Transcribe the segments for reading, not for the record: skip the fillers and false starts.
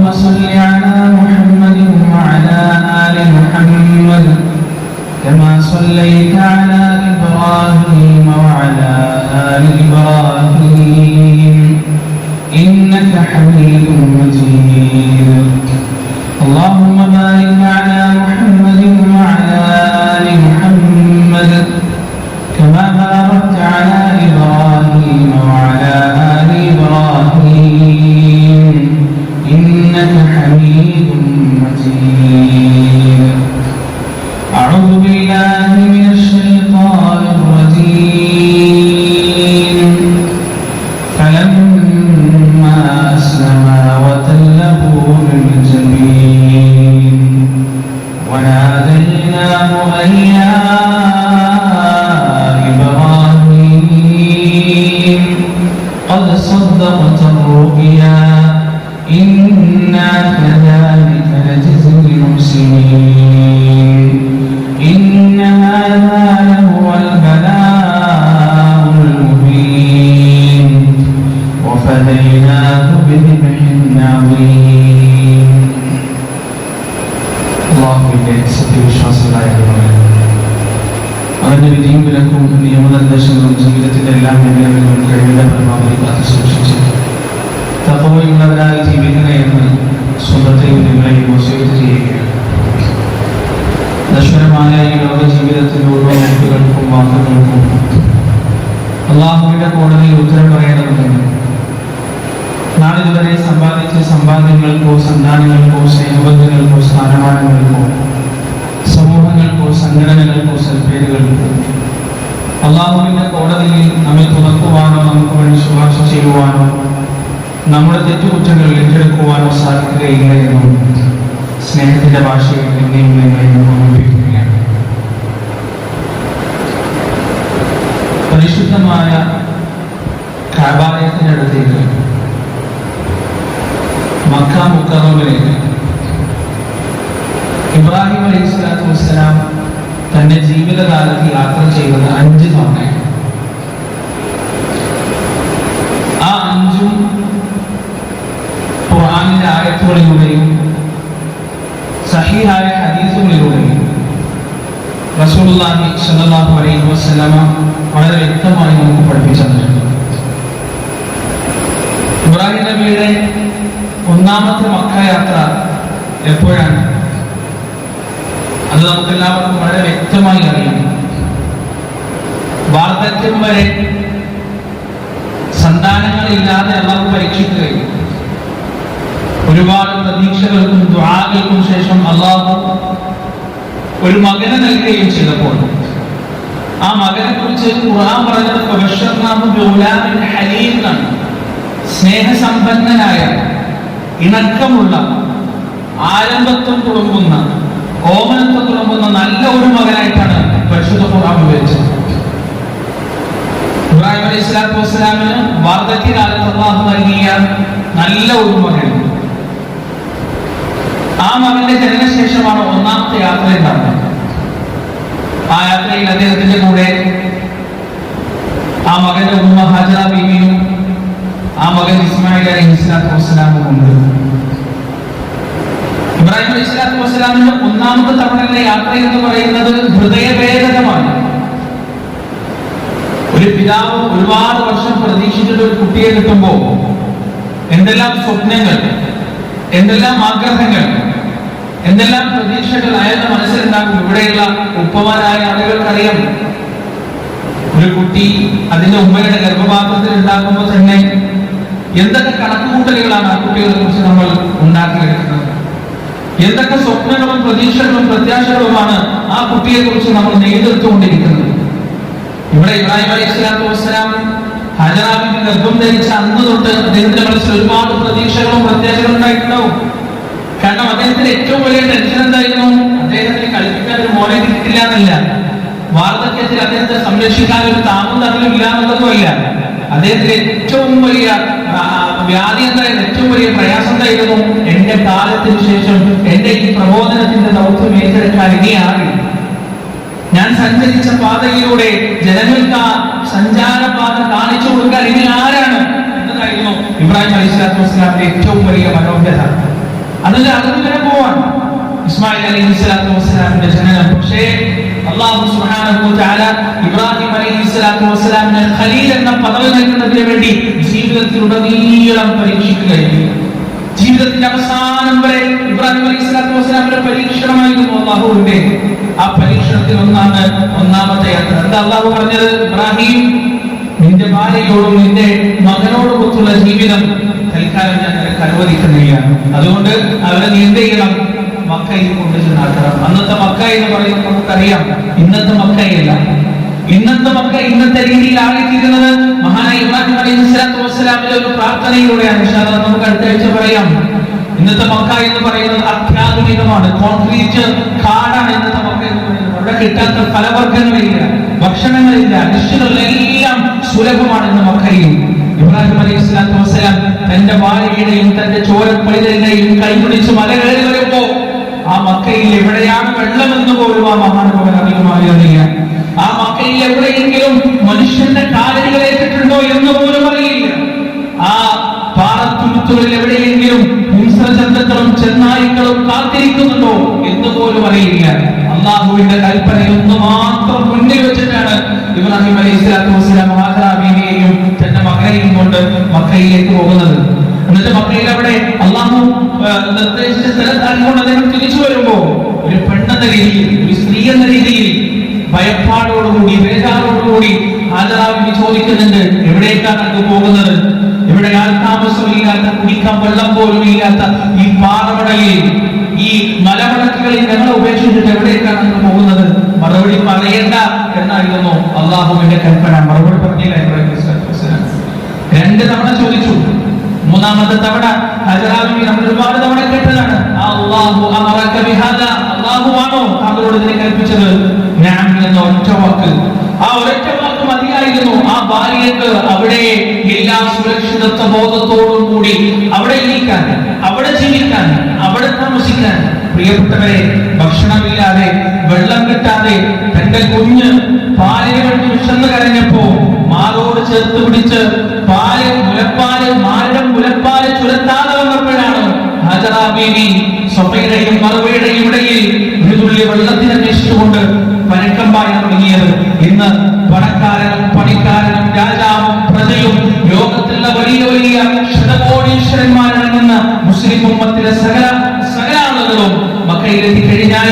اللهم صل على محمد وعلى آل محمد كما صليت على إبراهيم وعلى آل إبراهيم إنك حميد مجيد. اللهم بارك على محمد وعلى آل محمد كما باركت على إبراهيم وعلى آل إبراهيم إنك حميد مجيد. أعوذ بالله من الشيطان الرجيم. فلما أسلما وتله للجبين وناديناه أن يا إبراهيم قد صدقت الرؤيا إنا كذلك نجزي المحسنين إن هذا لهو البلاء المبين وفديناه بذبح عظيم. അല്ലാഹുവിന്റെ സത്യവിശ്വാസികളായവരെ, അവന്റെ വിധിയും വിലക്കും നിയമനിർദ്ദേശങ്ങളും ജീവിതത്തിന്റെ എല്ലാ മേഖലകളിലും കഴിവിന്റെ പരമാവധി കാത്തു സൂക്ഷിച്ച് തഖ്വയുള്ളവരായി ജീവിക്കണേ എന്ന് സ്വന്തത്തെയും നിങ്ങളെയും വസിയത്ത് ചെയ്യുകയാണ്. നശ്വരമായ ഈ ലോക ജീവിതത്തിന്റെ ഓരോ നോക്കുകൾക്കും വാക്കുകൾക്കും അല്ലാഹുവിന്റെ കോടതിയിൽ ഉത്തരം പറയേണ്ടതുണ്ട്. നാളിതുവരെ സമ്പാദിച്ച സമ്പാദ്യങ്ങൾക്കോ സന്താനങ്ങൾക്കോ സ്നേഹബന്ധങ്ങൾക്കോ സ്ഥാനമാനങ്ങൾക്കോ സമൂഹങ്ങൾക്കോ സംഘടനകൾക്കോ സൽപ്പേരുകൾക്കോ അല്ലാഹുവിന്റെ കോടതിയിൽ നമ്മെ തുറക്കുവാനോ നമുക്ക് വേണ്ടി ശുപാർശ ചെയ്യുവാനോ നമ്മുടെ തെറ്റുകുറ്റങ്ങൾ ഏറ്റെടുക്കുവാനോ സാധിക്കുകയില്ല എന്നും സ്നേഹത്തിന്റെ ഭാഷയിൽ എന്നെയും നിങ്ങളെയും ഓർമ്മിപ്പിക്കുകയാണ്. പരിശുദ്ധമായ കഅബയുടെ അടുത്തേക്ക് മക്ക മുക്കറമയിലേക്ക് ഇബ്രാഹിം അലൈഹിസ്സലാത്തു വസ്സലാം തന്റെ ജീവിതകാലത്ത് യാത്ര ചെയ്തത് 5 തവണയാണ്. ആ 5ഉം ഖുർആനിലെ ആയത്തുകളിലൂടെയും സഹീഹായ ഹദീസുകളിലൂടെയും റസൂലുള്ളാഹി സ്വല്ലല്ലാഹു അലൈഹി വസല്ലമ വളരെ വ്യക്തമായി നമുക്ക് പഠിപ്പിച്ചു തന്നിട്ടുണ്ട്. ഇബ്രാഹിം നബിയുടെ 1ാമത്തെ മക്ക യാത്ര എപ്പോഴാണ്? അത് നമുക്കെല്ലാവർക്കും വളരെ വ്യക്തമായി അറിയാം. വാർദ്ധക്യം വരെ സന്താനങ്ങളില്ലാതെ അല്ലാഹു പരീക്ഷിക്കുകയും ഒരുപാട് പ്രതീക്ഷകൾക്കും ദുആകൾക്കും ശേഷം അല്ലാഹു ഒരു മകനെ നൽകുകയും ചെയ്തപ്പോൾ ആ മകനെ കുറിച്ച് ഖുർആൻ പറഞ്ഞത് ഫബശർനാഹു ബിഗുലാമിൻ ഹലീം എന്നാണ്. സ്നേഹസമ്പന്നനായ, ഇണക്കമുള്ള, ആരംഭത്വം തുളുമ്പുന്ന, ഓമനത്വം തുളുമ്പുന്ന നല്ല ഒരു മകനായിട്ടാണ് പരിശുദ്ധ ഖുർആൻ വിവരിച്ചത്. ഇബ്രാഹിം അലൈഹിസ്സലാത്തു വസ്സലാമിന് വാർദ്ധക്യകാലത്ത് അല്ലാഹു നൽകിയ നല്ല ഒരു മകൻ. ആ മകന്റെ ജനനശേഷമാണ് 1ാമത്തെ യാത്ര ഉണ്ടാകുന്നത്. ആ യാത്രയിൽ അദ്ദേഹത്തിന്റെ കൂടെ ആ മകന്റെ ഉമ്മ ഹാജറ ബീവിയും ആ മകൻ ഇസ്മായിൽ അലൈഹിസ്സലാത്തു വസ്സലാമും ഉണ്ട്. ഇബ്രാഹിം അലൈഹിസ്സലാത്തു വസ്സലാമിന്റെ 1ാമത്തെ തവണയിലെ യാത്ര എന്ന് പറയുന്നത് ഹൃദയഭേദകമാണ്. ഒരു പിതാവ് ഒരുപാട് വർഷം പ്രതീക്ഷിച്ചിട്ട് ഒരു കുട്ടിയെ കിട്ടുമ്പോൾ എന്തെല്ലാം സ്വപ്നങ്ങൾ, എന്തെല്ലാം ആഗ്രഹങ്ങൾ, എന്തെല്ലാം പ്രതീക്ഷകൾ അയാളുടെ മനസ്സിലുണ്ടാകും. ഇവിടെയുള്ള ഉപ്പമാരായ ആളുകൾക്കറിയാം, ഒരു കുട്ടി അതിന്റെ ഉമ്മയുടെ ഗർഭപാത്രത്തിൽ ഉണ്ടാക്കുമ്പോൾ തന്നെ എന്തൊക്കെ കണക്കുകൂട്ടലുകളാണ് ആ കുട്ടികളെ കുറിച്ച് നമ്മൾ ഉണ്ടാക്കിയെടുക്കുന്നത്. എന്തൊക്കെ സ്വപ്നങ്ങളും പ്രതീക്ഷകളും പ്രത്യാശകളുമാണ് ആ കുട്ടിയെ കുറിച്ച് നമ്മൾ നെയ്തെടുത്തുകൊണ്ടിരിക്കുന്നത്. ഇവിടെ ഇബ്രാഹിം അലൈഹിസ്സലാത്തു വസ്സലാം ഹാജറ ബീവി ഗർഭം ധരിച്ച അന്ന് തൊട്ട് അദ്ദേഹത്തിന്റെ മനസ്സിൽ ഒരുപാട് പ്രതീക്ഷകളും പ്രത്യാശകളും ഉണ്ടായിട്ടുണ്ടാവും. കാരണം അദ്ദേഹത്തിന്റെ ഏറ്റവും വലിയ ടെൻഷൻ എന്തായിരുന്നു? അദ്ദേഹത്തിന് കളിപ്പിക്കാൻ ഒരു മോനെ കിട്ടില്ല എന്നല്ല, വാർദ്ധക്യത്തിൽ അദ്ദേഹത്തെ സംരക്ഷിക്കാൻ ഒരു താങ്ങും തണലും ഇല്ല എന്നുള്ളതുമല്ല. അദ്ദേഹത്തിന് ഏറ്റവും വലിയ വ്യാധി എന്തായിരുന്നു? ഏറ്റവും വലിയ പ്രയാസം എന്തായിരുന്നു? എന്റെ കാലത്തിന് ശേഷം എന്റെ ഈ പ്രബോധനത്തിന്റെ ദൗത്യം ഏറ്റെടുക്കാൻ ഇനിയാണ്. ഞാൻ സഞ്ചരിച്ച പാതയിലൂടെ ജനങ്ങൾക്ക് ആ സഞ്ചാരപാത കാണിച്ചു കൊടുക്കാൻ ഇനി ആരാണ് എന്നതായിരുന്നു ഇബ്രാഹിം അലൈഹിസ്സലാത്തു വസ്സലാമിന്റെ ഏറ്റവും വലിയ മനോഹരത. നല്ല അറുതി വരെ പോവാൻ ഇസ്മായിൽ അലൈഹിസ്സലാത്തു വസ്സലാമിന്റെ ജനനം. പക്ഷേ അല്ലാഹു സുബ്ഹാനഹു വ തആല ഇബ്രാഹിം അലൈഹിസ്സലാത്തു വസ്സലാമിനെ ഖലീൽ എന്ന പദവി നൽകുന്നതിന് വേണ്ടി ജീവിതത്തിലുടനീളം പരീക്ഷിക്കുകയായിരുന്നു. ജീവിതത്തിന്റെ അവസാനം വരെ ഇബ്രാഹിം അലൈഹിസ്സലാത്തു വസ്സലാമിന്റെ പരീക്ഷണമായിരുന്നു അല്ലാഹുവിന്റെ. ആ പരീക്ഷണത്തിൽ ഒന്നാമത്തെ യാത്ര. എന്താ അല്ലാഹു പറഞ്ഞത്? ഇബ്രാഹിം, നിന്റെ ഭാര്യയോടും നിന്റെ മകനോടുമൊത്തുള്ള ജീവിതം തൽക്കാലം ഞാൻ നിനക്ക് അനുവദിക്കുന്നില്ല. അതുകൊണ്ട് അവരെ നീ എന്ത് ചെയ്യണം? മക്കയിൽ കൊണ്ടുചെന്നാക്കണം. അന്നത്തെ മക്ക എന്ന് പറയുന്നത് നമുക്കറിയാം, ഇന്നത്തെ മക്കയല്ല. ഇന്നത്തെ മക്ക ഇന്നത്തെ രീതിയിൽ ആയിത്തീരുന്നത് മഹാനായ ഇബ്രാഹിം അലൈഹിസ്സലാത്തു വസ്സലാമിന്റെ ഒരു പ്രാർത്ഥനയിലൂടെയാണ്. ഇൻഷാഅല്ലാഹ് നമുക്ക് അടുത്ത ആഴ്ച പറയാം. ഇന്നത്തെ മക്ക എന്ന് പറയുന്നത് അത്യാധുനികമാണ്, കോൺക്രീറ്റ് കാടാണ് ഇന്നത്തെ മക്ക എന്ന് പറയുന്നത്. അവിടെ കിട്ടാത്ത ഫലവർഗ്ഗങ്ങളില്ല, ഭക്ഷണങ്ങളില്ല, ഡിഷുകളെല്ലാം സുലഭമാണ് ഇന്ന് മക്കയിൽ. ഇബ്രാഹിം അലൈഹിസ്സലാത്തു വസ്സലാം തന്റെ ഭാര്യയുടെയും തന്റെ ചോരപ്പൈതലിനെയും കൈപിടിച്ച് മല കയറി വരുമ്പോ ആ മക്കയിൽ എവിടെയാണ് വെള്ളമെന്ന് പോലും ആ മഹാനുഭവൻ അറിയുമായിരുന്നില്ല. ആ മക്കയിൽ എവിടെയെങ്കിലും മനുഷ്യന്റെ കാലടികളേറ്റിട്ടുണ്ടോ എന്ന് പോലും അറിയില്ല. ആ പാറത്തുരുത്തുകളിൽ എവിടെയെങ്കിലും ഹിംസ്രജന്തുക്കളും ചെന്നായ്ക്കളും കാത്തിരിക്കുന്നുണ്ടോ എന്ന് പോലും അറിയില്ല. അള്ളാഹുവിന്റെ കൽപ്പനയൊന്നു മാത്രം മുന്നിൽ വെച്ചിട്ടാണ് ഇബ്രാഹിം അലൈഹിസ്സലാത്തു വസ്സലാം ഹാജറ ബീവിയെയും തന്റെ മകനെയും കൊണ്ട് മക്കയിലേക്ക് പോകുന്നത്. എന്നിട്ട് മക്കയിൽ അവിടെ അള്ളാഹു നിർദ്ദേശിച്ച സ്ഥലത്താക്കിക്കൊണ്ട് അദ്ദേഹം തിരിച്ചു വരുമ്പോ ഒരു പെണ്ണെന്ന രീതിയിൽ, ഒരു സ്ത്രീ എന്ന രീതിയിൽ ഭയപ്പാടോടുകൂടി വേദാറോടുകൂടി ഹാജറ ബീവി ചോദിക്കുന്നുണ്ട്, എവിടേക്കാണ് അങ്ങ് പോകുന്നത്? ഇവിടെ ആൾതാമസമില്ലാത്ത, കുടിക്കാൻ വെള്ളം പോലും ഇല്ലാത്ത ഈ പാറമടയിൽ, ഈ മലമടക്കുകളിൽ ഞങ്ങളെ ഉപേക്ഷിച്ചിട്ട് എവിടേക്കാണ് അങ്ങ് പോകുന്നത്? മറുപടി പറയേണ്ട എന്നായിരുന്നു അള്ളാഹുവിന്റെ കൽപ്പന. മറുപടി പറഞ്ഞില്ല ഇബ്രാഹിം അലൈഹിസ്സലാത്തു വസ്സലാം. 2 തവണ ചോദിച്ചു. 3ാമത്തെ തവണ ഹാജറ ബീവി നമ്മൾ ഒരുപാട് തവണ കേട്ടതാണ്, അല്ലാഹു അമറക ബിഹാദാ, അല്ലാഹുവാണോ താങ്കളോട് ഇതിനെ കൽപ്പിച്ചത്? ഞാൻ എന്ന ഒറ്റ വാക്ക്, ആ ഒരൊറ്റ വാക്ക് മതിയായിരുന്നു ആ ഭാര്യക്ക് അവിടെ എല്ലാ സുരക്ഷിതത്വ ബോധത്തോടും കൂടി അവിടെ ഇരിക്കാൻ, അവിടെ ജീവിക്കാൻ, അവിടെ താമസിക്കാൻ. പ്രിയപ്പെട്ടവരെ, ഭക്ഷണമില്ലാതെ, വെള്ളം കിട്ടാതെ തന്റെ കുഞ്ഞ് പാലിന് വേണ്ടി വിശന്ന് കരഞ്ഞപ്പോ മാറോട് ചേർത്ത് പിടിച്ച് മുലപ്പാല് ചുരത്താതെ വന്നപ്പോഴാണ് ഹാജറ ബീവി സഫയുടെയും മറുവയുടെയും ഇടയിൽ ഒരു തുള്ളി വെള്ളത്തിന് അന്വേഷിച്ചുകൊണ്ട് പരക്കം തുടങ്ങിയത്. ഇന്ന് പണക്കാരനും പണിക്കാരനും രാജാവും പ്രജയും ലോകത്തുള്ള വലിയ വലിയ ശതകോടീശ്വരന്മാരടങ്ങുന്ന മുസ്ലിം ഉമ്മത്തിലെ സകല ആളുകളും മക്കയിലെത്തി കഴിഞ്ഞാൽ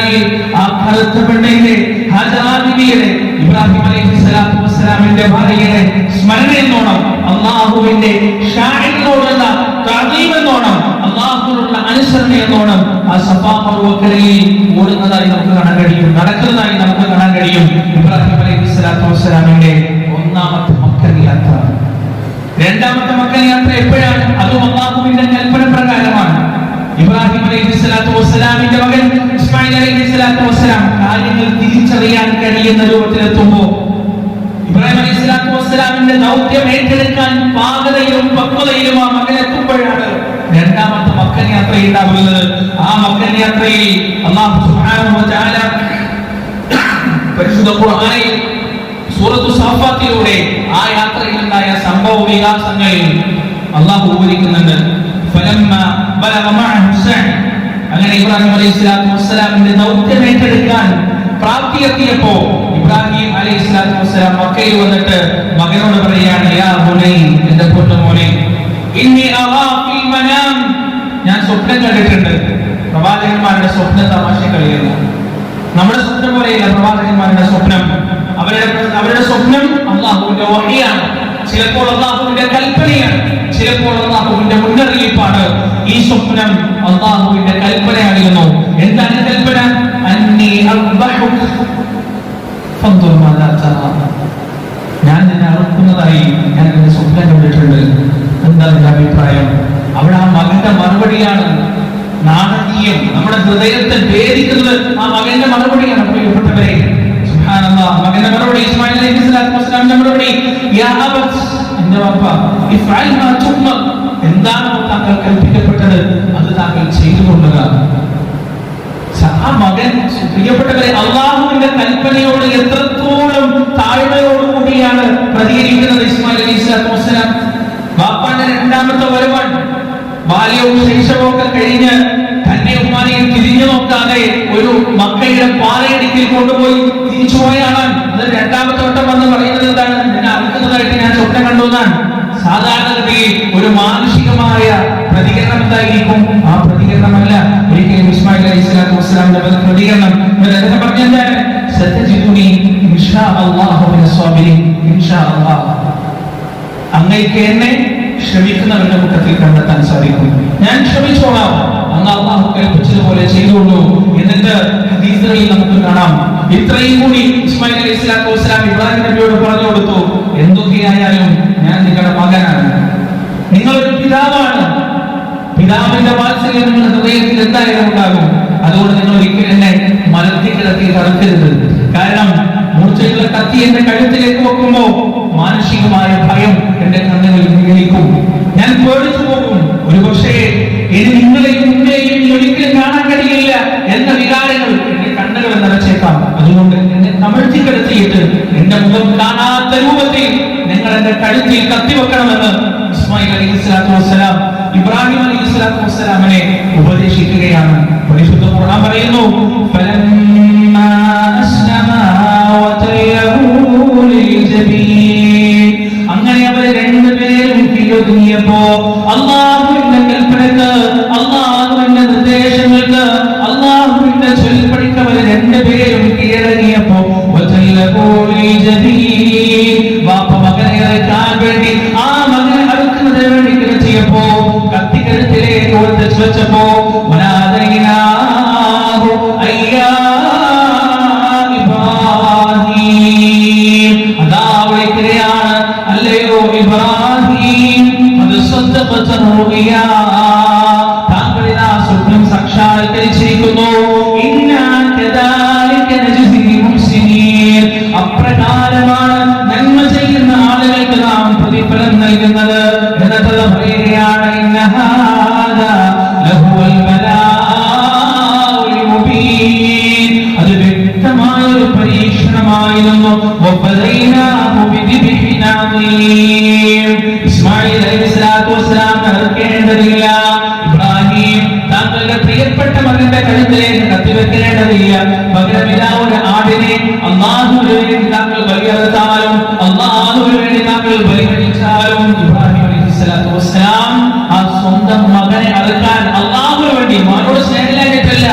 ആ കറുത്ത പെണ്ണിന്റെ ഹാജറ ബീവിയുടെ, ഇബ്രാഹിം അലൈഹിസ്സലാത്തു വസ്സലാമിന്റെ ഭാര്യയുടെ സ്മരണ എന്നോണം, അള്ളാഹുവിന്റെ ഷാഇറിനോടുള്ള തഅദീം എന്നോണം, അള്ളാഹുവിനുള്ള അനുസരണ എന്നോണം ആ സഫാ പർവ്വതക്കരയിൽ ഓടുന്നതായി നമുക്ക് കാണാൻ കഴിയും, നടക്കുന്നതായി നമുക്ക് കാണാൻ കഴിയും. ഇബ്രാഹിം അലൈഹിസ്സലാത്തു വസ്സലാമിന്റെ 1ാമത്തെ മക്കൻ യാത്ര. 2ാമത്തെ മക്കൻ യാത്ര എപ്പോഴാണ്? അതും അള്ളാഹുവിന്റെ കൽപ്പന പ്രകാരമാണ്. ഇബ്രാഹിം അലൈഹിസ്സലാത്തു വസ്സലാമിന്റെ മകൻ ഇസ്മായിൽ അലൈഹിസ്സലാത്തു വസ്സലാം കാര്യങ്ങൾ തിരിച്ചറിയാൻ കഴിയുന്ന രൂപത്തിലെത്തുമ്പോ ഇബ്രാഹിം അലൈഹിസ്സലാത്തു വസ്സലാമിന്റെ ദൗത്യം ഏറ്റെടുക്കാൻ പാകതയിലും പക്വതയിലും ആ മകൻ എത്തുമ്പോഴാണ് 2ാമത്തെ മക്കൻ യാത്ര ഉണ്ടാകുന്നത്. ആ മക്കൻ യാത്രയിൽ അല്ലാഹു സുബ്ഹാനഹു വ തആല പരിശുദ്ധ ഖുർആനിൽ സൂറത്തു സാഫാത്തിലൂടെ ആ യാത്രയിലുണ്ടായ സംഭവ വികാസങ്ങളിൽ അല്ലാഹു വിവരിക്കുന്നുണ്ട്. അങ്ങനെ ഇബ്രാഹിം അലൈഹിസ്സലാത്തു വസ്സലാമിന്റെ ദൗത്യം ഏറ്റെടുക്കാൻ പ്രാപ്തിയെത്തിയപ്പോ ഇബ്രാഹിം അലൈഹിസ്സലാത്തു വസ്സലാം മക്കയിൽ വന്നിട്ട് മകനോട് പറയാണ്, യാ ബുനൈ, എന്റെ പൊന്നുമോനെ, ഇന്നി അറാ ഫിൽ മനാം, ഞാൻ സ്വപ്നം കണ്ടിട്ടുണ്ട്. പ്രവാചകന്മാരുടെ സ്വപ്ന തമാശ കളിയല്ല, നമ്മുടെ സ്വപ്നം പോലെയല്ല പ്രവാചകന്മാരുടെ സ്വപ്നം. അവരുടെ സ്വപ്നം അല്ലാഹുവിന്റെ വഹിയാണ്, ചിലപ്പോൾ അല്ലാഹുവിന്റെ കൽപ്പനയാണ്, ചിലപ്പോൾ അല്ലാഹുവിന്റെ മുന്നറിയിപ്പാണ്. ഈ സ്വപ്നം അല്ലാഹുവിന്റെ കൽപ്പനയായിരുന്നു. എന്താണ് കൽപ്പന? അന്നി അദ്ബഹുക ഫൻദുർ മാദാ തറാ, ഞാൻ നിന്നെ അറുക്കുന്നതായി ഞാൻ നിന്റെ സ്വപ്നം കണ്ടിട്ടുണ്ട്. എന്താ നിന്റെ അഭിപ്രായം? അവിടെ ആ മകന്റെ മറുപടിയാണ് നാടകീയം, നമ്മുടെ ഹൃദയത്തെ ഭേദിക്കുന്നത്. ആ മകന്റെ മറുപടിയാണ്. പ്രിയപ്പെട്ടവരെ, സുബ്ഹാനല്ലാഹ്, മകന്റെ മറുപടി, ഇസ്മായിൽ അലൈഹിസ്സലാത്തു വസ്സലാമിന്റെ മറുപടി, യാ അബത്, എന്റെ വാപ്പ, ഇഫ്അൽ മാ തുഅ്മർ, എന്താണോ താങ്കൾ കൽപ്പിക്കപ്പെട്ടത് അത് താങ്കൾ ചെയ്തു കൊള്ളുക. ആ മകൻ, പ്രിയപ്പെട്ടവരെ, അള്ളാഹുവിന്റെ കൽപ്പനയോട് എത്രത്തോളം താഴ്മയോടുകൂടിയാണ് പ്രതികരിക്കുന്നത് ഇസ്മായിൽ അലൈഹിസ്സലാത്തു വസ്സലാം. ബാപ്പാന്റെ 2ാമത്തെ വരവാണ്. ബാല്യവും ശൈശവവും ഒക്കെ കഴിഞ്ഞ് തന്നെ കൊണ്ടുപോയി തിരിച്ചുപോയ ആളാണ്. അത് രണ്ടാമത്തെ വട്ടം വന്ന് പറയുന്നത് എന്താണ്? എന്നെ അറുക്കുന്നതായിട്ട് ഞാൻ സ്വപ്നം കണ്ടു എന്നാണ്. സാധാരണഗതിയിൽ ഒരു മാനുഷികമായ പ്രതികരണം എന്തായിരിക്കും? ആ പ്രതികരണമല്ല ഒരിക്കലും ഇസ്മായിൽ അലൈഹി സ്വലാത്തു വസ്സലാമിന്റെ പ്രതികരണം. പറഞ്ഞെന്താണ്? സതജിദുനി ഇൻഷാ അല്ലാഹു മിനസ് സാബിരീൻ. ഇൻഷാ അല്ലാഹ്, അങ്ങേക്ക് എന്നെ ശ്രമിക്കുന്നവരുടെ കൂട്ടത്തിൽ കണ്ടെത്താൻ സാധിക്കും. ഞാൻ ശ്രമിച്ചോളാം, അങ്ങ് അല്ലാഹു കൽപ്പിച്ചതുപോലെ ചെയ്തോളൂ. എന്നിട്ട് ഹദീസുകളിൽ നമുക്ക് കാണാം, ഇത്രയും കൂടി ഇസ്മായിൽ അലൈഹി സ്വലാത്തു വസ്സലാം ഇബ്രാഹിം നബിയോട് പറഞ്ഞു കൊടുത്തു, എന്തൊക്കെയായാലും ഞാൻ നിങ്ങളുടെ മകനാണ്, നിങ്ങളൊരു പിതാവാണ്, പിതാവിന്റെ വാത്സല്യം നിങ്ങളുടെ ഹൃദയത്തിൽ എന്തായാലും ഉണ്ടാകും. അതുകൊണ്ട് നിങ്ങൾ ഒരിക്കലും എന്നെ മലത്തി കിടത്തി കടക്കരുത്. കാരണം മൂർച്ചയുള്ള കത്തി എന്റെ കഴുത്തിലേക്ക് വെക്കുമ്പോ മാനസികമായ ഭയം എന്റെ കണ്ണുകളിൽ വീണിക്കും, ഞാൻ പേടിച്ചു പോകും. ഒരുപക്ഷേ ഇനി നിങ്ങളെയും ഉമ്മയെയും ഒരിക്കലും കാണാൻ കഴിയില്ല എന്ന വികാരങ്ങൾ എന്റെ കണ്ണുകൾ നിറച്ചേക്കാം. അതുകൊണ്ട് എന്നെ കമഴ്ത്തി കിടത്തിയിട്ട് എന്റെ മുഖം കാണാത്ത രൂപത്തിൽ നിങ്ങൾ എന്റെ കഴുത്തിൽ കത്തിവെക്കണമെന്ന് ഇസ്മായിൽ അലൈഹി സ്വലാത്തു വസ്സലാം ഇബ്രാഹിം അലൈഹി സ്വലാത്തു വസ്സലാമിനെ ഉപദേശിക്കുകയാണ്. പരിശുദ്ധ ഖുർആൻ പറയുന്നു, ഫലമ്മാ അസ്ലമാ വതല്ലഹു ലിൽജബീൻ. അങ്ങനെ അവർ രണ്ടുപേരും കീഴൊതുങ്ങിയപ്പോ, അല്ലാഹുവിന്റെ കൽപ്പനക്ക്, അല്ലാഹുവിന്റെ നിർദ്ദേശങ്ങൾക്ക്, അല്ലാഹുവിന്റെ ചൊൽപ്പടിക്ക് അവർ രണ്ടുപേരും കീഴടങ്ങിയപ്പോ, വതല്ലഹു ലിൽജബീൻ, വാപ്പ മകനെ അറുക്കാൻ വേണ്ടി ആ മകനെ അറുക്കുന്നതിന് വേണ്ടി കിടത്തിയപ്പോ കത്തിക്കഴുത്തിലേക്ക് കൊടുത്ത് വെച്ചപ്പോ, വനാദൈനാഹു അയ്യാ ഇബ്രാഹിം, അതാ വിളിക്കുകയാണ്, അല്ലയോ ഇബ്രാഹിം, അത് സ്വദ്ദഖത റുഅ്യാ, താങ്കൾ ഇതാ സ്വപ്നം സാക്ഷാത്കരിച്ചിരിക്കുന്നു. ഇന്നാ കദാലിക നജ്സിൽ മുഹ്സിനീൻ, അപ്രകാരമാണ് നന്മ ചെയ്യുന്ന ആളുകൾക്ക് നാം പ്രതിഫലം നൽകുന്നത്. എന്നിട്ട് പറയുകയാണ്, ഇന്ന ഹാദാ ലഹുവൽ ബലാഉൽ മുബീൻ, അത് വ്യക്തമായ ഒരു പരീക്ഷണമായിരുന്നു. വബദൈനാഹു ബിദിബ്ഹിൻ അദീം, ഇസ്മായിൽ അലൈഹിസ്സലാത്തു വസ്സലാം അറുക്കേണ്ടതില്ല, ഇബ്രാഹിം താങ്കളുടെ പ്രിയപ്പെട്ട മകന്റെ കഴുത്തിലേക്ക് കത്തിവെക്കേണ്ടതില്ല. പകരം ഇതാ ഒരു ആടിനെ അല്ലാഹുവിന് വേണ്ടി താങ്കൾ ബലിയറുത്താലും അല്ലാഹുവിന് വേണ്ടി താങ്കൾ ബലികഴിച്ചാലും, ഇബ്രാഹിം അലൈഹിസ്സലാത്തു വസ്സലാം ആ സ്വന്തം മകനെ അറുക്കാൻ അല്ലാഹുവിന് വേണ്ടി, മോനോട് സ്നേഹമില്ലാഞ്ഞിട്ടല്ല,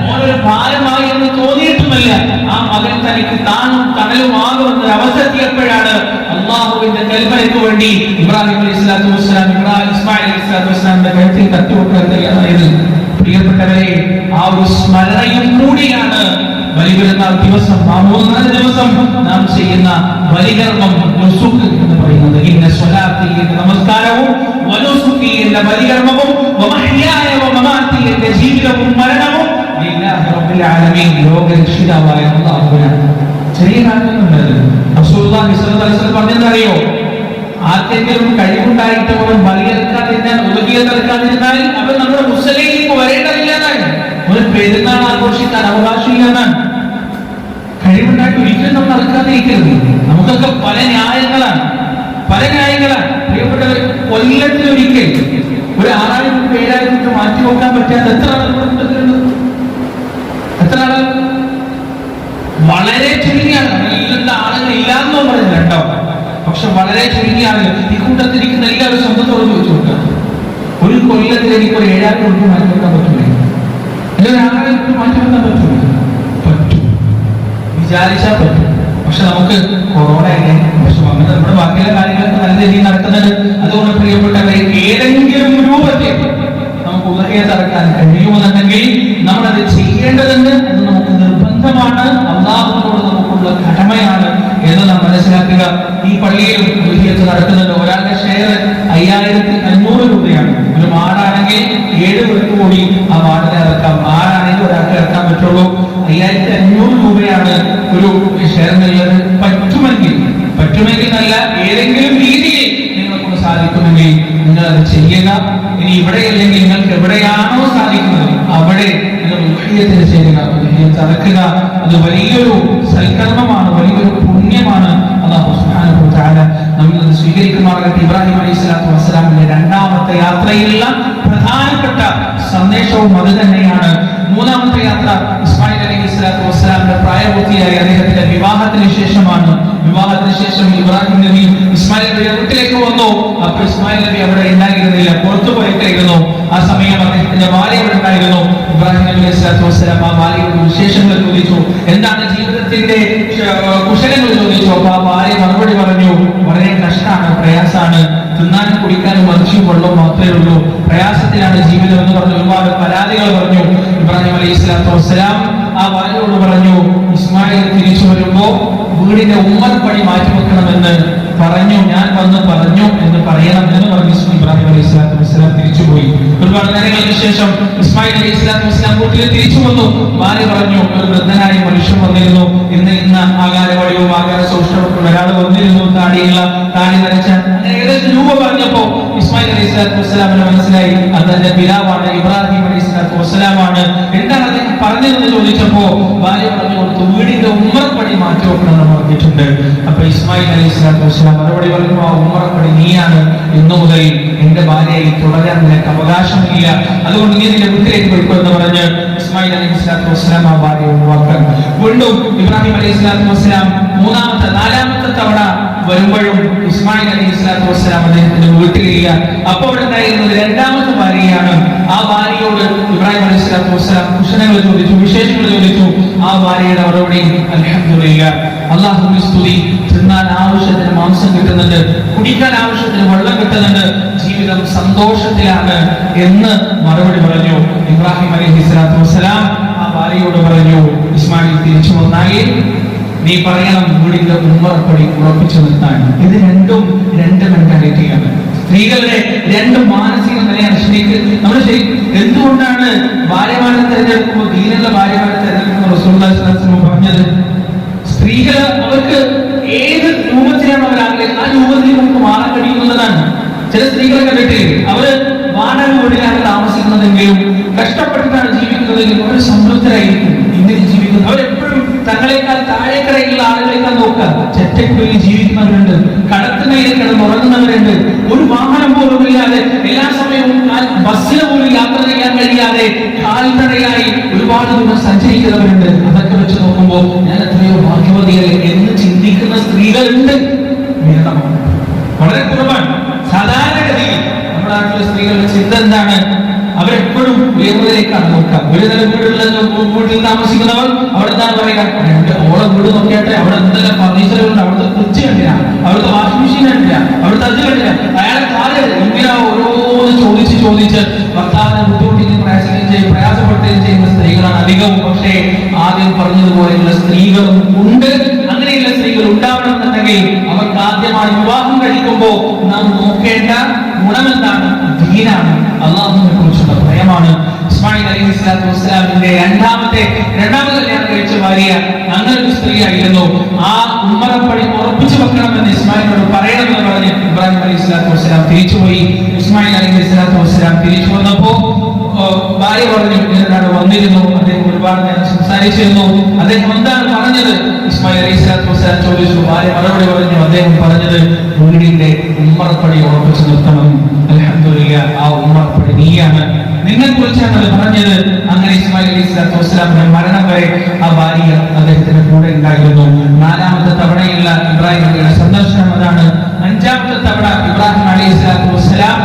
മോനൊരു ഭാരമായി എന്ന് തോന്നിയിട്ടുമല്ല, ആ മകൻ തനിക്ക് താനും തണലുമാകുമെന്ന അവസ്ഥയെത്തിയപ്പോഴാണ് അല്ലാഹുവിന്റെ കൽപ്പനയ്ക്ക് വേണ്ടി ഇബ്രാഹിം അലൈഹിസ്സലാത്തു വസ്സലാം ഇസ്മായിൽ അലൈഹിസ്സലാത്തു വസ്സലാമിന്റെ കഴുത്തിൽ കത്തിവെക്കാൻ തയ്യാറായത്. പ്രിയപ്പെട്ടവരെ, ആ ഒരു സ്മരണയും കൂടിയാണ് ബലിപെരുന്നാൾ ദിവസം, ആ 3-4 ദിവസം നാം ചെയ്യുന്ന ബലികർമ്മം നുസുക്ക് എന്ന് പറയുന്നത്. ഇന്ന സ്വലാത്തി, എന്റെ നമസ്കാരവും, വനുസുക്കി, എന്റെ ബലികർമ്മവും, വമഹ്യായ വമമാതി, എന്റെ ജീവിതവും മരണവും ലില്ലാഹി റബ്ബിൽ ആലമീൻ, ലോകരക്ഷിതാവായ അല്ലാഹുവിനാണ്. ചെറിയ കാര്യമൊന്നുമല്ല. റസൂലുള്ളാഹി സ്വല്ലല്ലാഹു അലൈഹി വസല്ലം പറഞ്ഞതറിയോ? ആർക്കെങ്കിലും കഴിവുണ്ടായിട്ട് അവൻ ബലിയെടുക്കാതിരുന്നാൽ, ഉദകിയെടുക്കാതിരുന്നാൽ അവൻ നമ്മുടെ മുസ്ലിമിലേക്ക് വരേണ്ടതില്ല എന്നാണ്. ഒരു പെരുന്നാൾ ആഘോഷിക്കാൻ അവകാശമില്ല എന്നാണ്. കഴിവുണ്ടായിട്ട് ഒരിക്കലും നമ്മൾ അറുക്കാതിരിക്കരുത്. നമുക്കൊക്കെ പല ന്യായങ്ങളാണ്. പ്രിയപ്പെട്ടവർ, കൊല്ലത്തിലൊരിക്കൽ ഒരു 6000 രൂപ 7000 രൂപ മാറ്റി വെക്കാൻ പറ്റാത്ത എത്ര ആളുകളുണ്ട്? എത്ര ആളുകൾ? വളരെ ചുരുങ്ങിയ എല്ലാ ആളുകൾ ഇല്ലാന്നോ പറയുന്നില്ല കേട്ടോ, പക്ഷെ വളരെ ചുരുങ്ങിയ ആളുകൾ. ഈ കൂട്ടത്തിരിക്കുന്ന എല്ലാവരും സ്വന്തത്തോട് ചോദിച്ചു കൊടുക്കുക, ഒരു കൊല്ലത്തിൽ എനിക്ക് ഒരു 7000 രൂപ മാറ്റി വെക്കാൻ പറ്റില്ല, അല്ലെങ്കിൽ 6000 രൂപ മാറ്റി വെക്കാൻ പറ്റില്ല? പറ്റും, വിചാരിച്ചാൽ പറ്റും. പക്ഷെ നമുക്ക് കൊറോണ പക്ഷെ അങ്ങനെ നമ്മുടെ ബാക്കിയുള്ള കാര്യങ്ങളൊക്കെ നല്ല രീതിയിൽ നടക്കുന്നുണ്ട്. അതുകൊണ്ട് പ്രിയപ്പെട്ടവരെ, ഏതെങ്കിലും രൂപത്തിൽ നമുക്ക് ഉദഹയത്ത് അറക്കാൻ കഴിയുമെന്നുണ്ടെങ്കിൽ നമ്മളത് ചെയ്യേണ്ടതുണ്ട്. അത് നമുക്ക് നിർബന്ധമാണ്, അല്ലാഹുവിനോട് നമുക്കുള്ള കടമയാണ് എന്ന് നാം മനസ്സിലാക്കുക. ഈ പള്ളിയിലും ഉദഹയത്ത് നടക്കുന്നുണ്ട്. ഒരാളുടെ ഷെയർ 5500 രൂപയാണ്. ഒരു മാടാണെങ്കിൽ 7 പേർക്ക് കൂടി ആ മാടിനെ ഇറക്കാം. ആടാണെങ്കിൽ ഒരാൾക്ക് ഇറക്കാൻ പറ്റുള്ളൂ. 5500 രൂപയാണ് ഒരു ഷെയറിനുള്ളത്. പറ്റുമെങ്കിൽ നല്ല ഏതെങ്കിലും രീതിയിൽ നിങ്ങളെക്കൊണ്ട് സാധിക്കുമെങ്കിൽ നിങ്ങൾ അത് ചെയ്യുക. ഇനി ഇവിടെ അല്ലെങ്കിൽ നിങ്ങൾക്ക് എവിടെയാണോ സാധിക്കുന്നത് അവിടെ നിങ്ങൾ ഉദഹയത്തിന് ചെയ്യുക, ഉദഹയത്ത് അറക്കുക. അത് വലിയൊരു സൽക്കർമ്മമാണ്, വലിയൊരു പുണ്യമാണ്. അല്ലാഹു സുബ്ഹാനഹു വ തആല നമ്മൾ സ്വീകരിക്കുമാറാകട്ടെ. ഇബ്രാഹിം അലൈഹിസ്സലാത്തു വസ്സലാമിന്റെ രണ്ടാമത്തെ യാത്രയിലുള്ള പ്രധാനപ്പെട്ട സന്ദേശവും അത് തന്നെയാണ്. മൂന്നാമത്തെ യാത്ര ഇസ്മായിൽ അലൈഹിസ്സലാത്തു വസ്സലാമിന്റെ പ്രായപൂർത്തിയായി അദ്ദേഹത്തിന്റെ വിവാഹത്തിന് ശേഷമാണ്. വിവാഹത്തിന് ശേഷം ഇബ്രാഹിം നബി ഇസ്മായിൽ നബിയുടെ വീട്ടിലേക്ക് വന്നു. അപ്പോൾ ഇസ്മായിൽ നബി അവിടെ ഉണ്ടായിരുന്നില്ല, പുറത്തു പോയിട്ടായിരുന്നു. ആ സമയം അദ്ദേഹത്തിന്റെ ഭാര്യ അവിടെ ഉണ്ടായിരുന്നു. ഇബ്രാഹിം നബി അലൈഹിസ്സലാത്തു വസ്സലാം ആ ഭാര്യയുടെ വിശേഷങ്ങൾ ചോദിച്ചു, എന്താണ് ജീവിതത്തിന്റെ കുശലങ്ങൾ ചോദിച്ചു. അപ്പൊ ആ ഭാര്യ മറുപടി പറഞ്ഞു, വളരെ കഷ്ടമാണ്, പ്രയാസാണ്, തിന്നാനും കുടിക്കാനും മറിച്ചും വെള്ളം മാത്രമേ ഉള്ളൂ, പ്രയാസത്തിലാണ് ജീവിതം എന്ന് പറഞ്ഞു ഒരുപാട് പരാതികൾ പറഞ്ഞു. ഇബ്രാഹിം അലൈഹിസ്സലാത്തു വസ്സലാം ആ ഭാര്യയോട് പറഞ്ഞു, ഇസ്മായിൽ തിരിച്ചു വരുമ്പോ വീടിന്റെ ഉമ്മർപ്പടി മാറ്റിവെക്കണമെന്ന് പറഞ്ഞു, ഞാൻ വന്ന് പറഞ്ഞു എന്ന് പറയണം എന്ന് പറഞ്ഞു. ഇബ്രാഹിം അലൈഹിസ്സലാത്തു വസ്സലാം തിരിച്ചുപോയി. ഒരുപാട് നേരങ്ങൾക്ക് ശേഷം ഇസ്മായിൽ അലൈഹിസ്സലാത്തു വസ്സലാം വീട്ടിൽ തിരിച്ചു വന്നു. ഭാര്യ പറഞ്ഞു, ഒരു വൃദ്ധനായ മനുഷ്യൻ വന്നിരുന്നു, ഇന്ന് ആകാരവടിയും ആകാര സൗഷ്ഠവൊക്കെ ഒരാൾ വന്നിരുന്നു, താടി നരച്ച ഏകദേശം രൂപ പറഞ്ഞപ്പോ ഇസ്മായിൽ അലൈഹിസ്സലാത്തു വസ്സലാമിന് മനസ്സിലായി അതെന്റെ പിതാവാണ്, ഇബ്രാഹിം അലൈഹിസ്സലാത്തു വസ്സലാമാണ്. എന്താണ് അദ്ദേഹം പറഞ്ഞതെന്ന് ചോദിച്ചപ്പോ ഭാര്യ പറഞ്ഞു കൊടുത്തു, വീടിന്റെ ഉമ്മറപ്പടി മാറ്റി വെക്കണമെന്ന് പറഞ്ഞിട്ടുണ്ട്. അപ്പൊ ഇസ്മായിൽ അലൈഹിസ്സലാത്തു വസ്സലാം മറുപടി പറഞ്ഞു, ആ ഉമ്മറപ്പടി നീയാണ്, ഇന്നു മുതൽ എന്റെ ഭാര്യയെ തുടരാൻ നിനക്ക് അവകാശമില്ല, അതുകൊണ്ട് നീ നിന്റെ വീട്ടിലേക്ക് പോയിക്കോ എന്ന് പറഞ്ഞ് ഇസ്മായിൽ അലൈഹിസ്സലാത്തു വസ്സലാം ആ ഭാര്യയെ ഒഴിവാക്കാൻ. വീണ്ടും ഇബ്രാഹിം അലൈഹിസ്സലാത്തു വസ്സലാം നാലാമത്തെ തവണ വരുമ്പോഴും ഇസ്മായിൽ അലൈഹിസ്സലാത്തു വസ്സലാം അദ്ദേഹത്തിന്റെ വീട്ടിലില്ല. അപ്പോൾ അവിടെ ഉണ്ടായിരുന്നത് രണ്ടാമത്തെ ഭാര്യയാണ്. ആ ഭാര്യയോട് ഇബ്രാഹിം അലൈഹിസ്സലാത്തു വസ്സലാം കുശലങ്ങൾ ചോദിച്ചു, വിശേഷങ്ങൾ ചോദിച്ചു. ആ ഭാര്യയുടെ മറുപടി, അൽഹംദുലില്ലാ, അല്ലാഹുവിന്റെ സ്തുതി, തിന്നാൻ ആവശ്യത്തിന് മാംസം കിട്ടുന്നുണ്ട്, കുടിക്കാൻ ആവശ്യത്തിന് വെള്ളം കിട്ടുന്നുണ്ട്, ജീവിതം സന്തോഷത്തിലാണ് എന്ന് മറുപടി പറഞ്ഞു. ഇബ്രാഹിം അലൈഹിസ്സലാത്തു വസ്സലാം ആ ഭാര്യയോട് പറഞ്ഞു, ഇസ്മായിൽ തിരിച്ചു വന്നാൽ നീ പറയണം വീടിന്റെ ഉമ്മറപ്പടി ഉറപ്പിച്ചു നിർത്താൻ. ഇത് രണ്ടും രണ്ട് മെന്റാലിറ്റിയാണ്, സ്ത്രീകളുടെ രണ്ട് മാനസിക നിലയാണ്. നമ്മൾ എന്തുകൊണ്ടാണ് ഭാര്യമാരെ തെരഞ്ഞെടുക്കുമ്പോൾ ദീനുള്ള ഭാര്യമാരെ തെരഞ്ഞെടുക്കുന്ന റസൂലുള്ളാഹി സ്വല്ലല്ലാഹു അലൈഹി വസല്ലം പറഞ്ഞത്? സ്ത്രീകൾ അവർക്ക് ഏത് രൂപത്തിലാണ് അവർ ആഗ്രഹിക്കുന്നത് ആ രൂപത്തിൽ നമുക്ക് മാറാൻ കഴിയുന്നതാണ്. ചില സ്ത്രീകളെ കണ്ടിട്ട് അവര് വാടക വീട്ടിലാണ് താമസിക്കുന്നതെങ്കിലും കഷ്ടപ്പെട്ടിട്ടാണ് ജീവിക്കുന്നതെങ്കിലും അവർ സംതൃപ്തരായിരിക്കും. ഇങ്ങനെ ജീവിക്കുന്നത് അവരെപ്പോഴും തങ്ങളെക്കാൾ താഴേക്കടയിലുള്ള ആളുകളെക്കാൾ നോക്കുക. ചെറ്റക്കുള്ളിൽ ജീവിക്കുന്നവരുണ്ട്, കടത്തുമേലിൽ കിടന്നുറങ്ങുന്നവരുണ്ട്, ഒരു വാഹനം പോലും ഇല്ലാതെ എല്ലാ സമയവും ബസ്സിന് പോലും യാത്ര ചെയ്യാൻ കഴിയാതെ കാൽനടയായി ഒരുപാട് ദൂരം സഞ്ചരിക്കുന്നവരുണ്ട്. അതൊക്കെ വെച്ച് നോക്കുമ്പോൾ ഞാൻ എത്രയോ ഭാഗ്യവതിയല്ലേ എന്ന് ചിന്തിക്കുന്ന സ്ത്രീകളുണ്ട്. വളരെ കുറവാണ്. സാധാരണഗതിയിൽ നമ്മുടെ നാട്ടിലെ സ്ത്രീകളുടെ ചിന്ത എന്താണ്? അവരെപ്പോഴും ഉയർന്നതിലേക്കാണ് നോക്കുക. ഒരു നില വീട്ടിൽ താമസിക്കുന്നവർ അവിടെ എന്താണ് പറയുക, ഓളെ വീട് നോക്കിയാട്ടെ, അവിടെ എന്തെല്ലാം ഫർണിച്ചറുകളുണ്ട്, അവിടുത്തെ ഫ്രിഡ്ജ് കണ്ടില്ല, അവിടുത്തെ വാഷിംഗ് മെഷീൻ കണ്ടില്ല, അവിടുത്തെ അത് കണ്ടില്ല. അയാളെ കാല് ഇങ്ങനെ ഓരോന്ന് ചോദിച്ച് ഭർത്താവിനെ ബുദ്ധിമുട്ടിക്കുകയും പ്രയാസപ്പെടുത്തുകയും ചെയ്യുന്ന സ്ത്രീകളാണ് അധികവും. പക്ഷേ ആദ്യം പറഞ്ഞതുപോലെയുള്ള സ്ത്രീകളും ഉണ്ട്. അങ്ങനെയുള്ള സ്ത്രീകൾ ഉണ്ടാവണം എന്നുണ്ടെങ്കിൽ അവർക്ക് ആദ്യമായി വിവാഹം കഴിക്കുമ്പോൾ നാം നോക്കേണ്ട ഗുണമെന്താണ്? ദീനാണ്, അല്ലാഹുവിനെ കുറിച്ചുള്ള ഭയമാണ്. ഇസ്മായിൽ അലൈഹിസ്സലാത്തു വസ്സലാമിന്റെ രണ്ടാമത്തെ കല്യാണം കഴിച്ച ഭാര്യ അങ്ങനെ ഒരു സ്ത്രീയായിരുന്നു. ആ ഉമ്മറപ്പടി ഉറപ്പിച്ചു വെക്കണമെന്ന് ഇസ്മായിലിനോട് പറയണമെന്ന് പറഞ്ഞ് ഇബ്രാഹിം അലൈഹിസ്സലാത്തു വസ്സലാം തിരിച്ചുപോയി. ഇസ്മായിൽ അലൈഹിസ്സലാത്തു വസ്സലാം തിരിച്ചു വന്നപ്പോ ഭാര്യ പറഞ്ഞു, എന്നോട് വന്നിരുന്നു, അദ്ദേഹം ഒരുപാട് നേരം സംസാരിച്ചിരുന്നു. അദ്ദേഹം എന്താണ് പറഞ്ഞത്? ഇസ്മായിൽ അലൈഹിസ്സലാത്തു വസ്സലാം ചോദിച്ചു. ഭാര്യ മറുപടി പറഞ്ഞു, അദ്ദേഹം പറഞ്ഞത് വീടിന്റെ ഉമ്മറപ്പടി ഉറപ്പിച്ചു നിർത്തണം. അൽഹംദുലില്ലാ, ആ ഉമ്മറപ്പടി നീയാണ്, നിന്നെ കുറിച്ചാണ് പറഞ്ഞത്. അങ്ങനെ ഇസ്മായിൽ അലൈഹിസ്സലാത്തു വസ്സലാമിന്റെ മരണം വരെ ആ ഭാര്യ അദ്ദേഹത്തിന്റെ കൂടെ ഉണ്ടായിരുന്നു. നാലാമത്തെ തവണയുള്ള ഇബ്രാഹിം നബിയുടെ സന്ദർശനം അതാണ്. അഞ്ചാമത്തെ തവണ ഇബ്രാഹിം അലൈഹിസ്സലാത്തു വസ്സലാം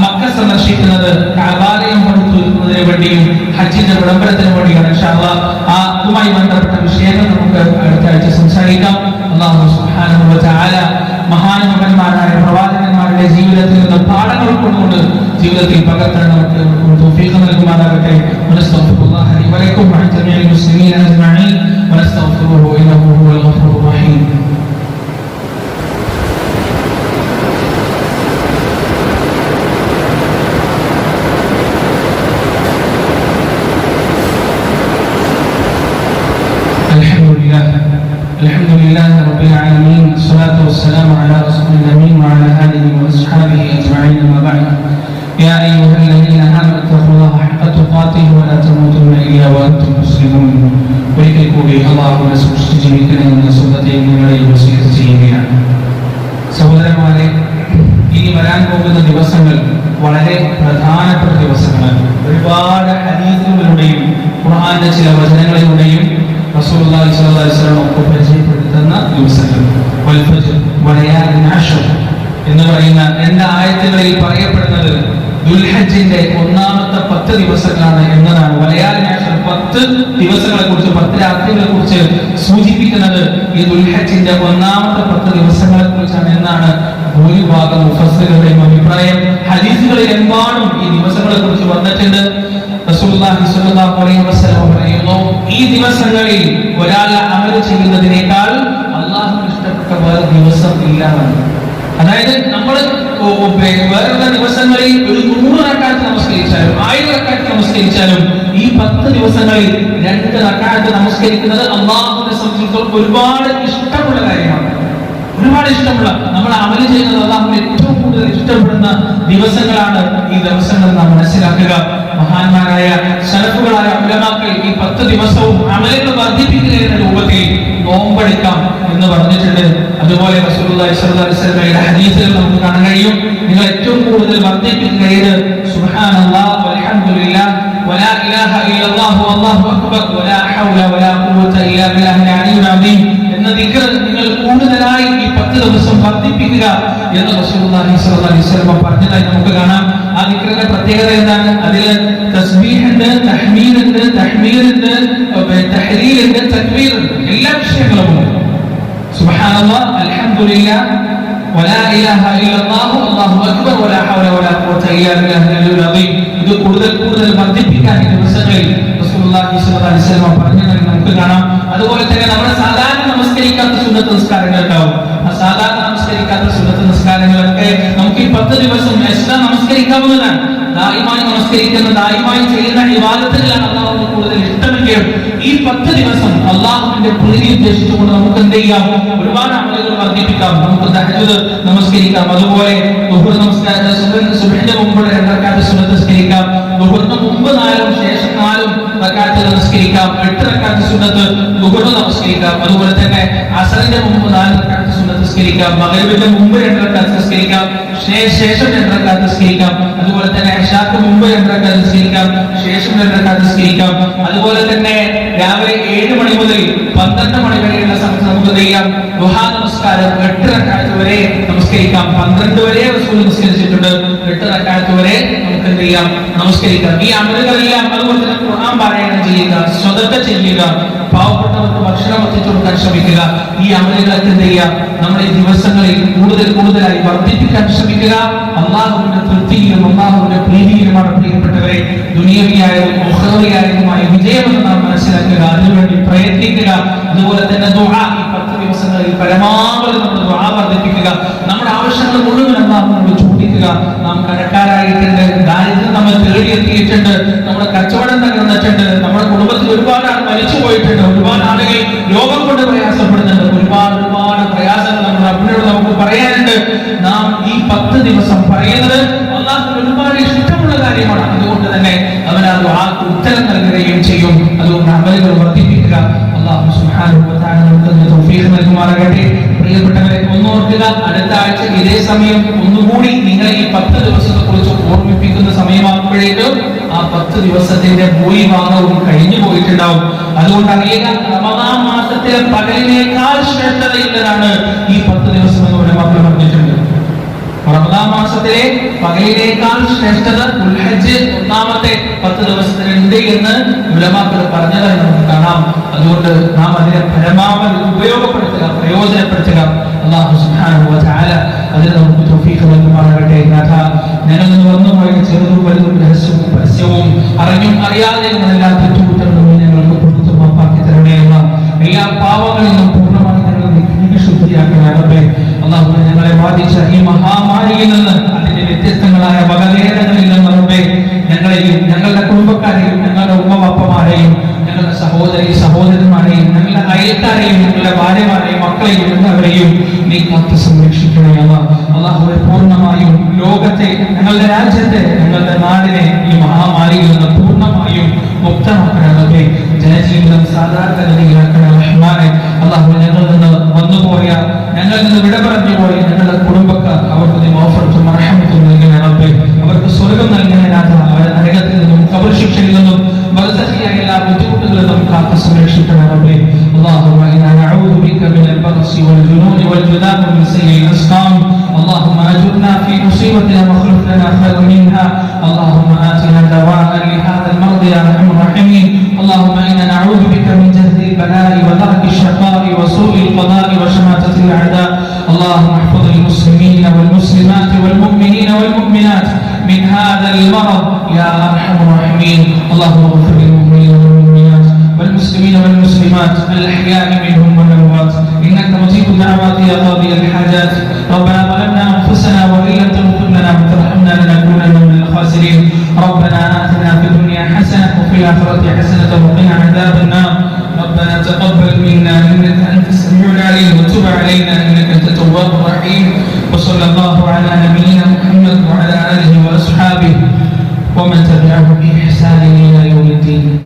മക്ക സന്ദർശിക്കുന്നത് കഅബാലയം പടുത്തുന്നതിന് വേണ്ടിയും ഹജ്ജിന്റെ വിളംബരത്തിന് വേണ്ടിയാണ്. ഇൻഷാ അല്ലാഹ് അതുമായി ബന്ധപ്പെട്ട വിഷയങ്ങൾ നമുക്ക് അടുത്ത ആഴ്ച സംസാരിക്കാം. അല്ലാഹു സുബ്ഹാനഹു വ തആല മഹാന്മാരായ പ്രവാചകന്മാരുടെ ജീവിതത്തിൽ നിന്ന് പാഠങ്ങൾ ഉൾക്കൊണ്ടുകൊണ്ട് ജീവിതത്തിൽ പകർത്താൻ നമുക്ക് തൗഫീഖ് നൽകുമാറാകട്ടെ. വനസ്തഗ്ഫിറുല്ലാഹ ലി വലക്കും വഅൻ ജമീഇൽ മുസ്ലിമീന അജ്മഈൻ വനസ്തഗ്ഫിറുഹു ഇന്നഹു ഹുവൽ ഗഫൂറുർ റഹീം. الحمد لله رب العالمين، الصلاة والسلام على رسول الأمين وعلى آله وأصحابه أجمعين. أما بعد، يا أيها الذين آمنوا اتقوا الله حق تقاته ولا تموتن إلا وأنتم مسلمون. ഒരിക്കൽ കൂടി അല്ലാഹുവിനെ സൂക്ഷിച്ച് ജീവിക്കണമെന്ന സുന്നത്തെ നിങ്ങളെ വസിയത്ത് ചെയ്യുകയാണ്. സഹോദരന്മാരെ, ഇനി വരാൻ പോകുന്ന ദിവസങ്ങൾ വളരെ പ്രധാനപ്പെട്ട ദിവസങ്ങളാണ്. ഒരുപാട് ഹദീസുകളിലൂടെയും ഖുർആന്റെ ചില വചനങ്ങളിലൂടെയും റസൂലുള്ളാഹി സ്വല്ലല്ലാഹു അലൈഹി വസല്ലം നമുക്ക് പരിചയപ്പെടുത്തുന്ന ദിവസങ്ങൾ വൽ ഫജ്ർ വലയാലിൻ അശ്ർ എന്ന് പറയുന്ന രണ്ട് ആയത്തുകളിൽ പറയപ്പെടുന്നത് ദുൽഹജ്ജിന്റെ ഒന്നാമത്തെ 10 ദിവസങ്ങളാണ് എന്നതാണ്. വലയാലിൻ അശ്ർ 10 ദിവസങ്ങളെ കുറിച്ച് 10 രാത്രികളെ കുറിച്ച് സൂചിപ്പിക്കുന്നത് ഈ ദുൽഹജ്ജിന്റെ ഒന്നാമത്തെ 10 ദിവസങ്ങളെ കുറിച്ചാണ് എന്നാണ് ഭൂരിഭാഗം മുഫസ്സിറുകളുടെയും അഭിപ്രായം. ഹദീസുകളിൽ എമ്പാടും ഈ ദിവസങ്ങളെ കുറിച്ച് വന്നിട്ടുണ്ട്. റസൂലുള്ളാഹി സ്വല്ലല്ലാഹു അലൈഹി വസല്ലം പറയുന്നു, ഈ ദിവസങ്ങളിൽ ഒരാൾ അമൽ ചെയ്യുന്നതിനേക്കാൾ അല്ലാഹുവിന് ഇഷ്ടപ്പെട്ട വേറെ ദിവസം ഇല്ല. അതായത് നമ്മൾ വേറെ ദിവസങ്ങളിൽ ഒരു 100 റക്അത്ത് നമസ്കരിച്ചാലും 1000 റക്അത്ത് നമസ്കരിച്ചാലും ഈ 10 ദിവസങ്ങളിൽ 2 റക്അത്ത് നമസ്കരിക്കുന്നത് അല്ലാഹുവിനെ സംബന്ധിച്ചിടത്തോളം ഒരുപാട് ഇഷ്ടമുള്ള കാര്യമാണ്. ഒരുപാട് ഇഷ്ടമുള്ള, നമ്മൾ അമൽ ചെയ്യുന്നത് അല്ലാഹുവിന് ഏറ്റവും കൂടുതൽ ഇഷ്ടപ്പെടുന്ന ദിവസങ്ങളാണ് ഈ ദിവസങ്ങൾ നാം മനസ്സിലാക്കുക. മഹാന്മാരായ സലഫുകളായ ഉലമാക്കൾ ഈ 10 ദിവസവും അമലുകൾ വർദ്ധിപ്പിക്കുന്ന രൂപത്തിൽ നോമ്പെടുക്കാം എന്ന് പറഞ്ഞിട്ടുണ്ട്. അതുപോലെ റസൂലുള്ളാഹി സ്വല്ലല്ലാഹു അലൈഹി വസല്ലമയുടെ ഹദീസുകൾ നമുക്ക് കാണാൻ കഴിയും. നിങ്ങൾ ഏറ്റവും കൂടുതൽ വർദ്ധിപ്പിക്കുന്നത് സുബ്ഹാനല്ലാഹ് വൽഹംദുലില്ലാഹ് വലാ ഇലാഹ ഇല്ലല്ലാഹു വല്ലാഹു അക്ബർ വലാ ഹൗല വലാ ഖുവത ഇല്ലാ ബില്ലാഹിൽ അലിയ്യുൽ അദീം എന്ന ദിക്ർ നിങ്ങൾ കൂടുതലായി ഈ 10 ദിവസം വർദ്ധിപ്പിക്കുക എന്ന് റസൂലുള്ളാഹി സ്വല്ലല്ലാഹു അലൈഹി വസല്ലം പറഞ്ഞതായി നമുക്ക് കാണാം. ആ ദിക്റിന്റെ പ്രത്യേകത എന്താണ്? അതിൽ തസ്ബീഹ് ഉണ്ട്, തഹ്മീദ് ഉണ്ട്, തഹ്മീദ് ഉണ്ട്, തഹ്ലീൽ ഉണ്ട്, തക്ബീർ ഉണ്ട്, എല്ലാ വിഷയങ്ങളും ഉണ്ട്. സുബ്ഹാനല്ലാഹ് അൽഹംദുലില്ലാഹ് വലാ ഇലാഹ ഇല്ലല്ലാഹു വല്ലാഹു അക്ബർ വലാ ഹൗല വലാ ഖുവത ഇല്ലാ ബില്ലാഹിൽ അലിയ്യുൽ അദീം. ഇത് കൂടുതൽ വർദ്ധിപ്പിക്കാൻ ഈ ദിവസങ്ങളിൽ റസൂലുള്ളാഹി സ്വല്ലല്ലാഹു അലൈഹി വസല്ലം പറഞ്ഞതായി നമുക്ക് കാണാം. അതുപോലെ തന്നെ നമ്മുടെ സാധാരണ നമസ്കരിക്കാത്ത സുന്നത്ത് നിസ്കാരങ്ങൾ ഉണ്ടാവും. ആ സാധാരണ നമസ്കരിക്കാത്ത സുന്നത്ത് നിസ്കാരങ്ങളൊക്കെ നമുക്ക് ഈ 10 ദിവസം എക്സ്ട്രാ നമസ്കരിക്കാവുന്നതാണ്. ദായിമായി നമസ്കരിക്കുന്ന, ദായിമായി ചെയ്യുന്ന ഇബാദത്തുകളാണ് അല്ലാഹുവിന് കൂടുതൽ ഇഷ്ടമെങ്കിലും ഈ 10 ദിവസം അല്ലാഹുവിന്റെ പ്രീതി ഉദ്ദേശിച്ചുകൊണ്ട് നമുക്ക് എന്ത് ചെയ്യാം? ഒരുപാട് അമലുകൾ വർദ്ധിപ്പിക്കാം. നമുക്ക് തഹജ്ജുദ് നമസ്കരിക്കാം, അതുപോലെ ദുഹർ നമസ്കാരം, സുബ്ഹിന്റെ മുമ്പ് 2 റക്അത്ത് സുന്നത്ത് നിസ്കരിക്കാം, ദുഹറിന് മുമ്പ് 4 ശേഷം 4 റക്അത്ത് നമസ്കരിക്കാം, 8 റക്അത്ത് സുന്നത്ത് ദുഹർ നമസ്കരിക്കാം. അതുപോലെ തന്നെ അസറിന്റെ മുമ്പ് 4 റക്അത്ത് സുന്നത്ത് നിസ്കരിക്കാം, മഗ്രിബിന്റെ മുമ്പ് 2 റക്അത്ത് നിസ്കരിക്കാം, ശേഷം 2 റക്അത്ത് നിസ്കരിക്കാം. അതുപോലെ തന്നെ ഇശാക്ക് മുമ്പ് 2 റക്അത്ത് നിസ്കരിക്കാം, ശേഷം 2 റക്അത്ത് നിസ്കരിക്കാം. അതുപോലെ തന്നെ രാവിലെ 7 മണി മുതൽ 12 മണി വരെയുള്ള സമയത്ത് നമുക്ക് ചെയ്യാം ദുഹാ നമസ്കാരം 8 റക്അത്ത് വരെ നമസ്കരിക്കാം. 12 വരെ റസൂൽ നിസ്കരിച്ചിട്ടുണ്ട്, 8 റക്അത്ത് വരെ നമുക്ക് എന്ത് ചെയ്യാം? നമസ്കരിക്കാം. ഈ അമലുകളെല്ലാം, അതുപോലെ തന്നെ ഖുർആൻ പാരായണം ചെയ്യുക, സ്വതക്ക ചെയ്യുക, പാവപ്പെട്ടവർക്ക് ഭക്ഷണം എത്തിച്ചു കൊടുക്കാൻ ശ്രമിക്കുക. ഈ അമലുകളൊക്കെ എന്ത് ചെയ്യുക? നമ്മുടെ ദിവസങ്ങളിൽ കൂടുതലായി വർദ്ധിപ്പിക്കാൻ ശ്രമിക്കുക. അള്ളാഹുവിന്റെ തൃപ്തിയിലും അള്ളാഹുവിന്റെ പ്രീതിയിലുമാണ് പ്രിയപ്പെട്ടവരെ ദുനിയവിയായതും ഉഖ്റവിയായതുമായ വിജയമെന്ന് നാം മനസ്സിലാക്കുക. അതിനുവേണ്ടി പ്രയത്നിക്കുക. അതുപോലെ തന്നെ ദുആ, ഈ 10 ദിവസങ്ങളിൽ പരമാവധി നമ്മൾ ദുആ വർദ്ധിപ്പിക്കുക. നമ്മുടെ ആവശ്യങ്ങൾ മുഴുവൻ അള്ളാഹുവിനോട് ചോദിക്കുക. നാം കടക്കാരായിട്ടുണ്ട്, ദാരിദ്ര്യം നമ്മെ തേടിയെത്തിയിട്ടുണ്ട്, നമ്മുടെ കച്ചവടം തകർന്നിട്ടുണ്ട്, നമ്മുടെ കുടുംബത്തിൽ ഒരുപാട് ആൾ മരിച്ചു പോയിട്ടുണ്ട്, ഒരുപാട് ആളുകൾ രോഗം കൊണ്ട് പ്രയാസപ്പെടുന്നുണ്ട്, ഒരുപാട് പ്രയാസങ്ങൾ നമ്മുടെ റബ്ബിനോട് നമുക്ക് പറയാനുണ്ട്. നാം ഈ 10 ദിവസം പറയുന്നത് അല്ലാഹുവിന് ഒരുപാട് ഇഷ്ടമുള്ള കാര്യമാണ്. അതുകൊണ്ട് തന്നെ അവൻ ആ ദുആക്ക് ഉത്തരം നൽകുകയും ചെയ്യും. അതുകൊണ്ട് അമലുകൾ വർദ്ധിപ്പിക്കുക. അല്ലാഹു സുബ്ഹാനഹു വ തആല നമുക്ക് തൗഫീഖ് നൽകുമാറാകട്ടെ. പ്രിയപ്പെട്ടവരെ, ഓർക്കുക, അടുത്ത ആഴ്ച ഇതേ സമയം ഒന്നുകൂടി നിങ്ങളെ ഈ 10 ദിവസത്തെ കുറിച്ച് ഓർമ്മിപ്പിക്കുന്ന സമയമാകുമ്പോഴേക്കും ആ 10 ദിവസത്തിന്റെ ഭൂരിഭാഗവും കഴിഞ്ഞു പോയിട്ടുണ്ടാവും. അതുകൊണ്ട് അറിയുക, റമദാൻ മാസത്തിലെ പകലിനേക്കാൾ ശ്രേഷ്ഠതയുള്ളതാണ് ഈ 10 ദിവസം എന്ന് ഉലമാക്കൾ പറഞ്ഞിട്ടുണ്ട്. റമദാൻ മാസത്തിലെ പകലിനേക്കാൾ ശ്രേഷ്ഠത ദുൽഹജ്ജ് ഒന്നാമത്തെ 10 ദിവസത്തിനുണ്ട് എന്ന് ഉലമാക്കൾ പറഞ്ഞതായി നമുക്ക് കാണാം. അതുകൊണ്ട് നാം അതിനെ പരമാവധി ഉപയോഗപ്പെടുത്തുക, പ്രയോജനപ്പെടുത്തുക. അല്ലാഹു സുബ്ഹാനഹു വ തആല അതിന് നമുക്ക് തൗഫീഖ് നൽകുമാറാകട്ടെ. ഞങ്ങൾ നിന്ന് വന്നുപോയ ചെറുതും വലുതും രഹസ്യവും പരസ്യവും അറിഞ്ഞും അറിയാതെയും എല്ലാ തെറ്റുകുറ്റങ്ങളും ഞങ്ങൾക്ക് പുറത്തു മാപ്പാക്കി തരണേ. എല്ലാ പാവങ്ങളിൽ നിന്നും പൂർണ്ണമായി ഞങ്ങൾ ശുദ്ധിയാക്കണേ. അല്ലാഹു ഞങ്ങളെ ബാധിച്ച ഈ മഹാമാരിയിൽ നിന്ന്, അതിന്റെ വ്യത്യസ്തങ്ങളായ വകഭേദങ്ങളിൽ നിന്ന് ഞങ്ങളെയും ഞങ്ങളുടെ കുടുംബക്കാരെയും ഞങ്ങളുടെ ഉമ്മവാപ്പമാരെയും ഞങ്ങളുടെ സഹോദരന്മാരെയും ഞങ്ങളുടെ അയൽക്കാരെയും ഞങ്ങളുടെ ഭാര്യമാരെയും മക്കളെയും എല്ലാവരെയും നീ കാത്തു സംരക്ഷിക്കണേ. അല്ലാഹുവേ, പൂർണ്ണമായും ലോകത്തെ, ഞങ്ങളുടെ രാജ്യത്തെ, ഞങ്ങളുടെ നാടിനെ ഈ മഹാമാരിയിൽ നിന്ന് പൂർണ്ണമായും മുക്തമാക്കണമേ. ജനജീവിതം സാധാരണഗതിയിലാക്കണ റഹ്മാനെ. അല്ലാഹു ഞങ്ങളിൽ നിന്ന് വന്നുപോയ, ഞങ്ങളിൽ നിന്ന് വിട പറഞ്ഞു പോയ ഞങ്ങളുടെ കുടുംബക്കാർ, അവർക്ക് നീ മഗ്ഫിറത്തും റഹ്മത്തും നൽകണേ റബ്ബേ. അവർക്ക് സ്വർഗ്ഗം നൽകണേ നാഥ. അവരെ നരകത്തിൽ നിന്നും ഖബർ ശിക്ഷയിൽ നിന്നും ബർസഖിയായ എല്ലാ ബുദ്ധിമുട്ടുകളിൽ നിന്നും കാത്തു സംരക്ഷിക്കണേ റബ്ബേ. والجلاء من سيء الأسقام. اللهم أجرنا في مصيبتنا واخلف لنا خيرا منها. اللهم آتنا دواء لهذا المرض يا أرحم الراحمين. اللهم إنا نعوذ بك من جهد البلاء ودرك الشقاء وسوء القضاء وشماتة الأعداء. اللهم احفظ المسلمين والمسلمات والمؤمنين والمؤمنات من هذا المرض يا أرحم الراحمين. اللهم اغفر للمؤمنين والمؤمنات والمسلمين والمسلمات الأحياء منهم والأموات إنك مجيب الدعوات يا قاضي الحاجات. ربنا ظلمنا أنفسنا وإن لم تغفر لنا وترحمنا لنكونن من الخاسرين. ربنا آتنا في الدنيا حسنة وفي الآخرة حسنة وقنا عذاب النار. ربنا تقبل منا إنك أنت السميع العليم وتب علينا إنك أنت التواب الرحيم. وصلى الله على نبينا محمد وعلى آله وأصحابه ومن تبعهم بإحسان إلى يوم الدين.